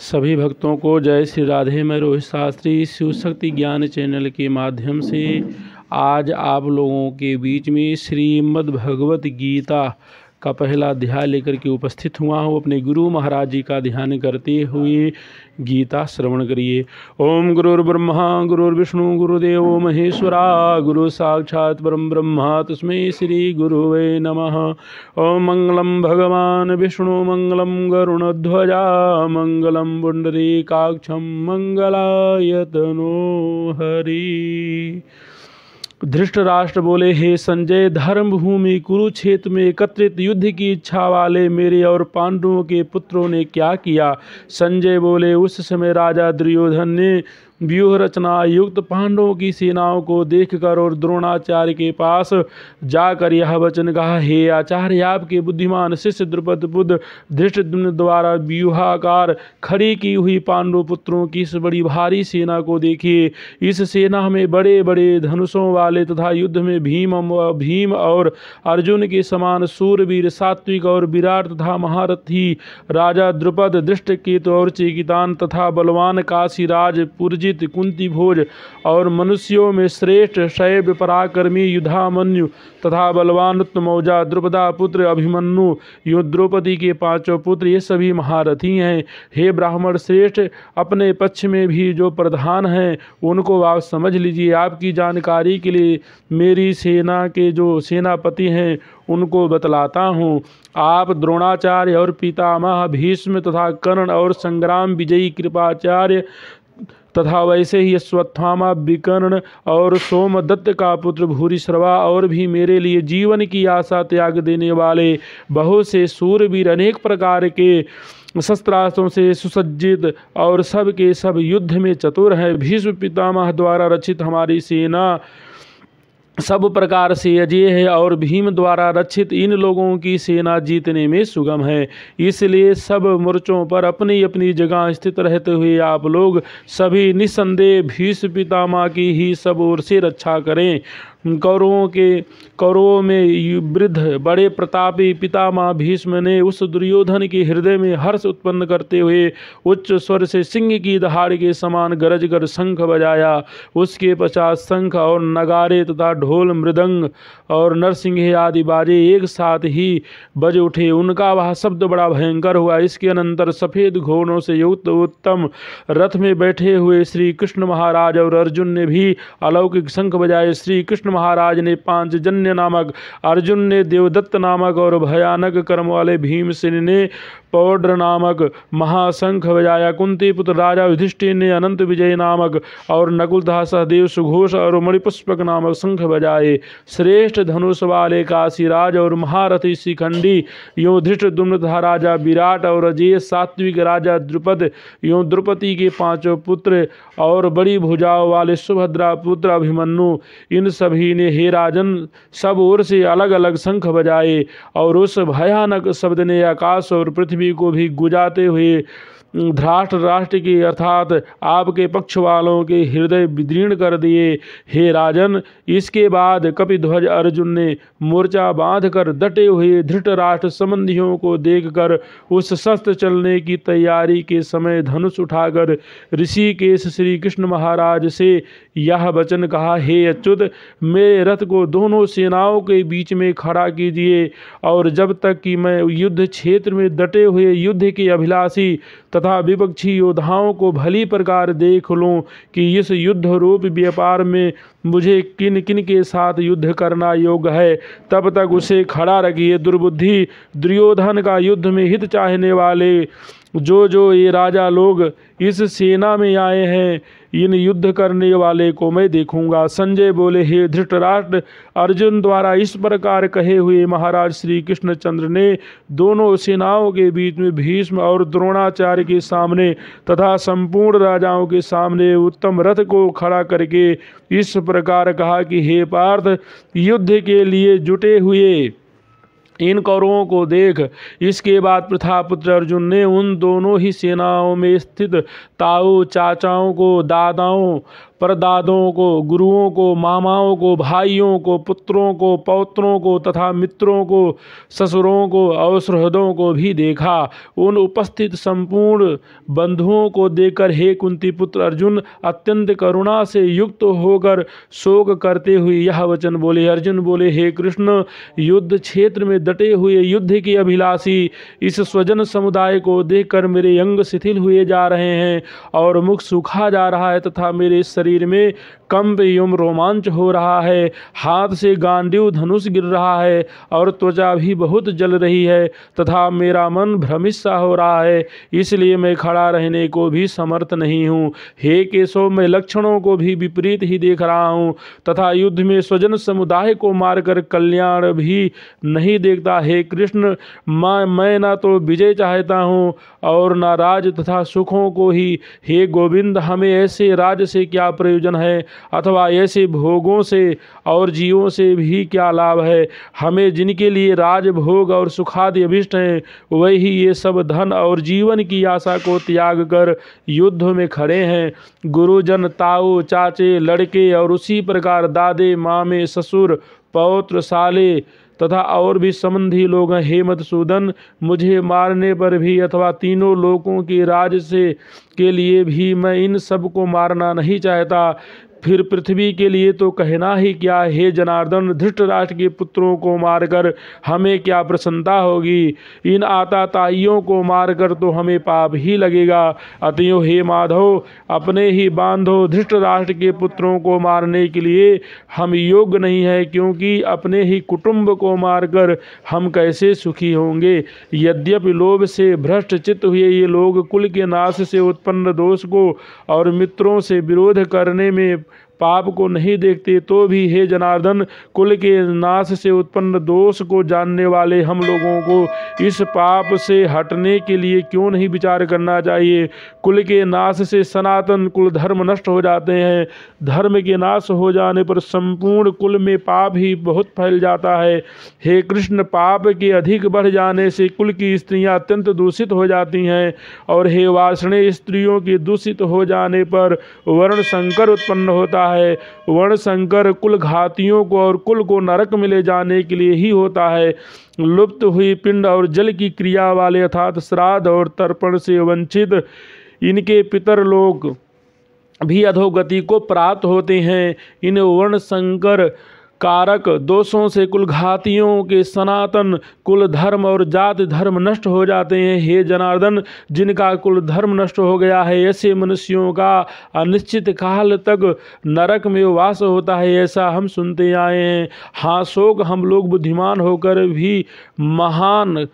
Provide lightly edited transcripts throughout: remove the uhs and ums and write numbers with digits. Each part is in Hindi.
सभी भक्तों को जय श्री राधे। मैं रोहित शास्त्री शिव शक्ति ज्ञान चैनल के माध्यम से आज आप लोगों के बीच में श्रीमद् भगवत गीता का पहला अध्याय लेकर के उपस्थित हुआ हूँ। अपने गुरु महाराज जी का ध्यान करते हुए गीता श्रवण करिए। ओम गुरुर्ब्रह्मा गुरुर्विष्णु गुरुदेवो महेश्वरा गुरु साक्षात् परम ब्रह्मा तस्मै श्री गुरुवे नमः। ओम मंगलम भगवान विष्णु मंगलम गरुणध्वजा मंगलम पुंडरीकाक्षं मंगलाय तनो हरि। धृतराष्ट्र बोले, हे संजय, धर्म भूमि कुरुक्षेत्र में एकत्रित युद्ध की इच्छा वाले मेरे और पांडवों के पुत्रों ने क्या किया? संजय बोले, उस समय राजा दुर्योधन ने व्यूह रचना युक्त पांडवों की सेनाओं को देखकर और द्रोणाचार्य के पास जाकर यह वचन कहा, हे आचार्य, आपके बुद्धिमान शिष्य द्रुपद पुत्र धृष्टद्युम्न द्वारा व्यूहाकार खड़ी की हुई पांडव पुत्रों की इस बड़ी भारी सेना को देखिए। इस सेना में बड़े बड़े धनुषों वाले तथा युद्ध में भीम और अर्जुन के समान सूरवीर, सात्विक और विराट तथा महारथी राजा द्रुपद, दृष्टकेतु और चेकितान तथा बलवान काशीराज पुरजित कुंती भोज और मनुष्यों में श्रेष्ठ शैव पराक्रमी युधामन्यु तथा बलवान उत्तमौजा द्रुपदा पुत्र अभिमन्यु यो द्रौपदी के पांचों पुत्र, ये सभी महारथी हैं। हे ब्राह्मण श्रेष्ठ, अपने पक्ष में भी जो प्रधान हैं उनको आप समझ लीजिए। आपकी जानकारी के लिए मेरी सेना के जो सेनापति हैं उनको बतलाता हूँ। आप द्रोणाचार्य और पितामह भीष्म तथा कर्ण और संग्राम विजयी कृपाचार्य तथा वैसे ही अश्वत्थामा, विकर्ण और सोमदत्त का पुत्र भूरिश्रवा और भी मेरे लिए जीवन की आशा त्याग देने वाले बहुत से सूरवीर, अनेक प्रकार के शस्त्रास्त्रों से सुसज्जित और सब के सब युद्ध में चतुर हैं। भीष्म पितामह द्वारा रचित हमारी सेना सब प्रकार से अजेय है और भीम द्वारा रक्षित इन लोगों की सेना जीतने में सुगम है। इसलिए सब मोर्चों पर अपनी अपनी जगह स्थित रहते हुए आप लोग सभी निस्संदेह भीष्म पितामह की ही सब ओर से रक्षा करें। कौरवों में वृद्ध बड़े प्रतापी पितामह भीष्म ने उस दुर्योधन के हृदय में हर्ष उत्पन्न करते हुए उच्च स्वर से सिंह की दहाड़ के समान गरज कर शंख बजाया। उसके पश्चात शंख और नगारे तथा ढोल, मृदंग और नरसिंह आदि बाजे एक साथ ही बज उठे। उनका वह शब्द बड़ा भयंकर हुआ। इसके अनंतर सफेद घोड़ों से युक्त उत्तम रथ में बैठे हुए श्री कृष्ण महाराज और अर्जुन ने भी अलौकिक शंख बजाए। श्री कृष्ण महाराज ने पांचजन्य नामक, अर्जुन ने देवदत्त नामक और भयानक कर्म वाले भीमसेन ने पौड्र नामक महाशंख बजाया। कुंती पुत्र राजा युधिष्ठिर ने अनंत विजय नामक और नकुल तथा सहदेव सुघोष और मणिपुष्पक नामक शंख बजाए। श्रेष्ठ धनुष वाले काशीराज और महारथी शिखंडी यो धृष्टद्युम्न तथा राजा विराट और अजेय सात्विक राजा द्रुपद यो द्रुपदी के पांचों पुत्र और बड़ी भुजाओं वाले सुभद्रा पुत्र अभिमन्यु, इन सभी ने हे राजन सब ओर से अलग अलग शंख बजाए और उस भयानक शब्द ने आकाश और पृथ्वी को भी गुजाते हुए धृतराष्ट्र राष्ट्र की अर्थात आपके पक्ष वालों के हृदय विदीर्ण कर दिए। हे राजन, इसके बाद कपिध्वज अर्जुन ने मोर्चा बांधकर डटे हुए धृतराष्ट्र संबंधियों को देखकर उस शस्त्र चलने की तैयारी के समय धनुष उठाकर ऋषिकेश श्री कृष्ण महाराज से यह वचन कहा, हे अच्युत, मेरे रथ को दोनों सेनाओं के बीच में खड़ा कीजिए और जब तक कि मैं युद्ध क्षेत्र में डटे हुए युद्ध के अभिलाषी तथा विपक्षी योद्धाओं को भली प्रकार देख लूं कि इस युद्ध रूप व्यापार में मुझे किन किन के साथ युद्ध करना योग्य है, तब तक उसे खड़ा रखिए। दुर्बुद्धि दुर्योधन का युद्ध में हित चाहने वाले जो ये राजा लोग इस सेना में आए हैं, इन युद्ध करने वाले को मैं देखूंगा। संजय बोले, हे धृतराष्ट्र, अर्जुन द्वारा इस प्रकार कहे हुए महाराज श्री कृष्णचंद्र ने दोनों सेनाओं के बीच में भीष्म और द्रोणाचार्य के सामने तथा संपूर्ण राजाओं के सामने उत्तम रथ को खड़ा करके इस प्रकार कहा कि हे पार्थ, युद्ध के लिए जुटे हुए इन कौरवों को देख। इसके बाद प्रथापुत्र अर्जुन ने उन दोनों ही सेनाओं में स्थित ताऊ, चाचाओं को, दादाओं, परदादों को, गुरुओं को, मामाओं को, भाइयों को, पुत्रों को, पौत्रों को तथा मित्रों को, ससुरों को और सुहृदों को भी देखा। उन उपस्थित संपूर्ण बंधुओं को देखकर हे कुंती पुत्र अर्जुन अत्यंत करुणा से युक्त होकर शोक करते हुए यह वचन बोले। अर्जुन बोले, हे कृष्ण, युद्ध क्षेत्र में डटे हुए युद्ध के अभिलाषी इस स्वजन समुदाय को देखकर मेरे अंग शिथिल हुए जा रहे हैं और मुख सूखा जा रहा है तथा मेरे शरीर में कंप एवं रोमांच हो रहा है। हाथ से गांडीव धनुष गिर रहा है और त्वचा भी बहुत जल रही है तथा मेरा मन भ्रमित सा हो रहा है, इसलिए मैं खड़ा रहने को भी समर्थ नहीं हूँ। हे केशव, मैं लक्षणों को भी विपरीत ही देख रहा हूँ तथा युद्ध में स्वजन समुदाय को मारकर कल्याण भी नहीं देखता। हे कृष्ण, मैं ना तो विजय चाहता हूँ और ना राज तथा सुखों को ही। हे गोविंद, हमें ऐसे राज से क्या प्रयोजन है अथवा ऐसे भोगों से और जीवों से भी क्या लाभ है। हमें जिनके लिए राज भोग और सुखादि अभिष्ट हैं वही ये सब धन और जीवन की आशा को त्याग कर युद्ध में खड़े हैं। गुरुजन, ताऊ, चाचे, लड़के और उसी प्रकार दादे, मामे, ससुर, पौत्र, साले तथा और भी संबंधी लोग हैं। हे मधुसूदन, मुझे मारने पर भी अथवा तीनों लोकों की राज से के लिए भी मैं इन सब को मारना नहीं चाहता। फिर पृथ्वी के लिए तो कहना ही क्या। हे जनार्दन, धृतराष्ट्र के पुत्रों को मारकर हमें क्या प्रसन्नता होगी। इन आताताइयों को मारकर तो हमें पाप ही लगेगा। अतएव हे माधव, अपने ही बांधो, धृतराष्ट्र के पुत्रों को मारने के लिए हम योग्य नहीं है, क्योंकि अपने ही कुटुंब को मारकर हम कैसे सुखी होंगे। यद्यपि लोभ से भ्रष्ट चित्त हुए ये लोग कुल के नाश से उत्पन्न दोष को और मित्रों से विरोध करने में पाप को नहीं देखते, तो भी हे जनार्दन, कुल के नाश से उत्पन्न दोष को जानने वाले हम लोगों को इस पाप से हटने के लिए क्यों नहीं विचार करना चाहिए। कुल के नाश से सनातन कुल धर्म नष्ट हो जाते हैं। धर्म के नाश हो जाने पर संपूर्ण कुल में पाप ही बहुत फैल जाता है। हे कृष्ण, पाप के अधिक बढ़ जाने से कुल की स्त्रियां अत्यंत दूषित हो जाती हैं और हे वार्ष्णेय, स्त्रियों के दूषित हो जाने पर वर्ण संकर उत्पन्न होता है। वर्ण संकर कुल घातियों को और कुल को नरक में ले जाने के लिए ही होता है। लुप्त हुई पिंड और जल की क्रिया वाले अर्थात श्राद्ध और तर्पण से वंचित इनके पितर लोग भी अधोगति को प्राप्त होते हैं। इन वर्ण संकर कारक दोषों से कुल घातियों के सनातन कुल धर्म और जाति धर्म नष्ट हो जाते हैं। हे जनार्दन, जिनका कुल धर्म नष्ट हो गया है ऐसे मनुष्यों का अनिश्चित काल तक नरक में वास होता है, ऐसा हम सुनते आए हैं। हाँ, शोक हम लोग बुद्धिमान होकर भी महान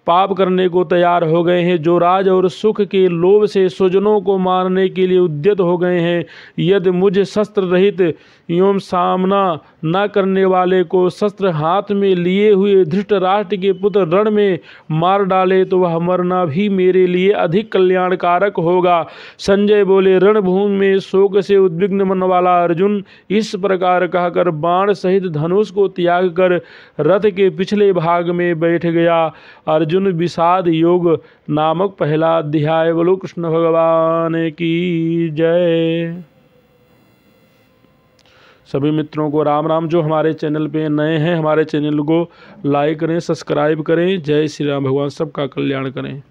पाप करने को तैयार हो गए हैं, जो राज और सुख के लोभ से स्वजनों को मारने के लिए उद्यत हो गए हैं। यदि मुझे शस्त्र रहित एवं सामना न करने वाले को शस्त्र हाथ में लिए हुए धृतराष्ट्र के पुत्र रण में मार डाले तो वह मरना भी मेरे लिए अधिक कल्याणकारक होगा। संजय बोले, रणभूमि में शोक से उद्विग्न मन वाला अर्जुन इस प्रकार कहकर बाण सहित धनुष को त्याग कर रथ के पिछले भाग में बैठ गया। अर्जुन विषाद योग नामक पहला अध्याय। बोलो कृष्ण भगवान की जय। सभी मित्रों को राम राम। जो हमारे चैनल पे नए हैं, हमारे चैनल को लाइक करें, सब्सक्राइब करें। जय श्री राम। भगवान सबका कल्याण करें।